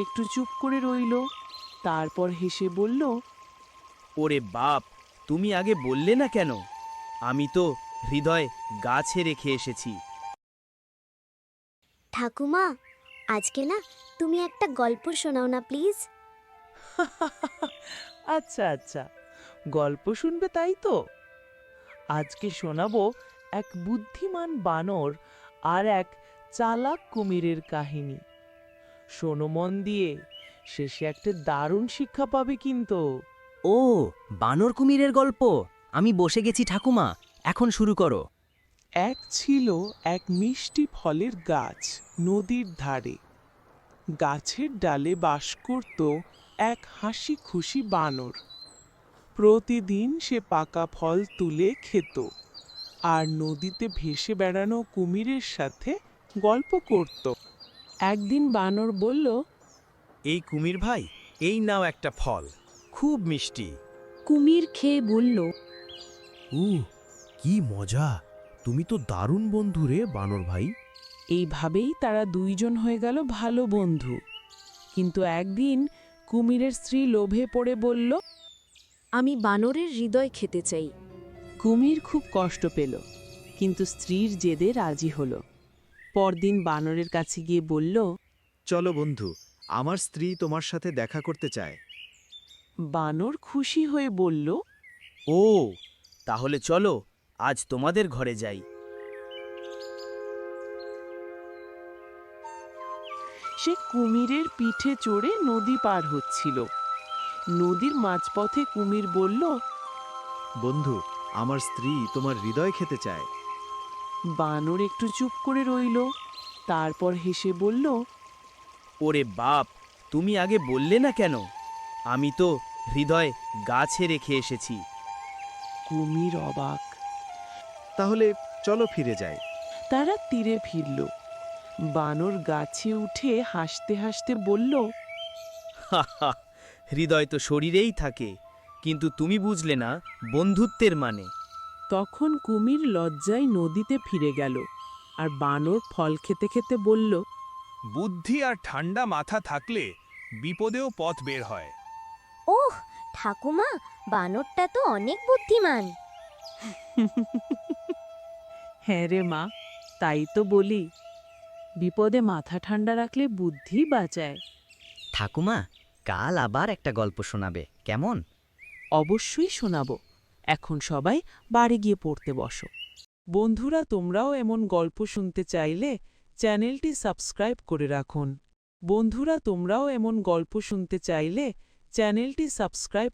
একটু চুপ করে রইল, তারপর হেসে বলল, ওরে বাপ, তুমি আগে বললে না কেন? আমি তো হৃদয় গাছে রেখে এসেছি। ঠাকুমা, আজকে না তুমি একটা গল্প শোনাও না প্লিজ। আচ্ছা আচ্ছা, গল্প শুনবে তাই তো? আজকে শোনাবো এক বুদ্ধিমান বানর আর এক চালাক কুমিরের কাহিনী। শোনো মন দিয়ে, শেষে একটা দারুণ শিক্ষা পাবে কিন্তু। ও, বানর কুমিরের গল্প। আমি বসে গেছি ঠাকুমা, এখন শুরু করো। এক ছিল এক মিষ্টি ফলের গাছ নদীর ধারে। গাছের ডালে বাস করত এক হাসি খুশি বানর। প্রতিদিন সে পাকা ফল তুলে খেত আর নদীতে ভেসে বেড়ানো কুমিরের সাথে গল্প করত। একদিন বানর বলল, এই কুমির ভাই, এই নাও একটা ফল, খুব মিষ্টি। কুমির খেয়ে বলল, কি মজা! তুমি তো দারুণ বন্ধু রে বানর ভাই। এইভাবেই তারা দুইজন হয়ে গেল ভালো বন্ধু। কিন্তু একদিন কুমিরের স্ত্রী লোভে পড়ে বলল, আমি বানরের হৃদয় খেতে চাই। কুমির খুব কষ্ট পেল, কিন্তু স্ত্রীর জেদে রাজি হল। পরদিন বানরের কাছে গিয়ে বলল, চলো বন্ধু, আমার স্ত্রী তোমার সাথে দেখা করতে চায়। বানর খুশি হয়ে বলল, ও, তাহলে চলো আজ তোমাদের ঘরে যাই। সে কুমিরের পিঠে চড়ে নদী পার হচ্ছিল। নদীর মাঝপথে কুমির বলল, বন্ধু, আমার স্ত্রী তোমার হৃদয় খেতে চায়। বানর একটু চুপ করে রইল, তারপর হেসে বলল, ওরে বাপ, তুমি আগে বললে না কেন? আমি তো হৃদয় গাছে রেখে এসেছি। কুমির অবাক। তাহলে চলো ফিরে যাই। তারা তীরে ফিরল। বানর গাছে উঠে হাসতে হাসতে বলল, হাহা, হৃদয় তো শরীরেই থাকে, কিন্তু তুমি বুঝলে না বন্ধুত্বের মানে। তখন কুমির লজ্জায় নদীতে ফিরে গেল, আর বানর ফল খেতে খেতে বলল, বুদ্ধি আর ঠান্ডা মাথা থাকলে বিপদেও পথ বের হয়। ওহ ঠাকুমা, বানরটা তো অনেক বুদ্ধিমান। হ্যাঁ রে মা, তাই তো বলি, বিপদে মাথা ঠান্ডা রাখলে বুদ্ধি বাঁচায়। ঠাকুমা, কাল আবার একটা গল্প শোনাবে, কেমন? অবশ্যই শোনাবো। এখন সবাই বাড়ি গিয়ে পড়তে বসো। বন্ধুরা, তোমরাও এমন গল্প শুনতে চাইলে চ্যানেলটি সাবস্ক্রাইব করে রাখুন। বন্ধুরা, তোমরাও এমন গল্প শুনতে চাইলে চ্যানেলটি সাবস্ক্রাইব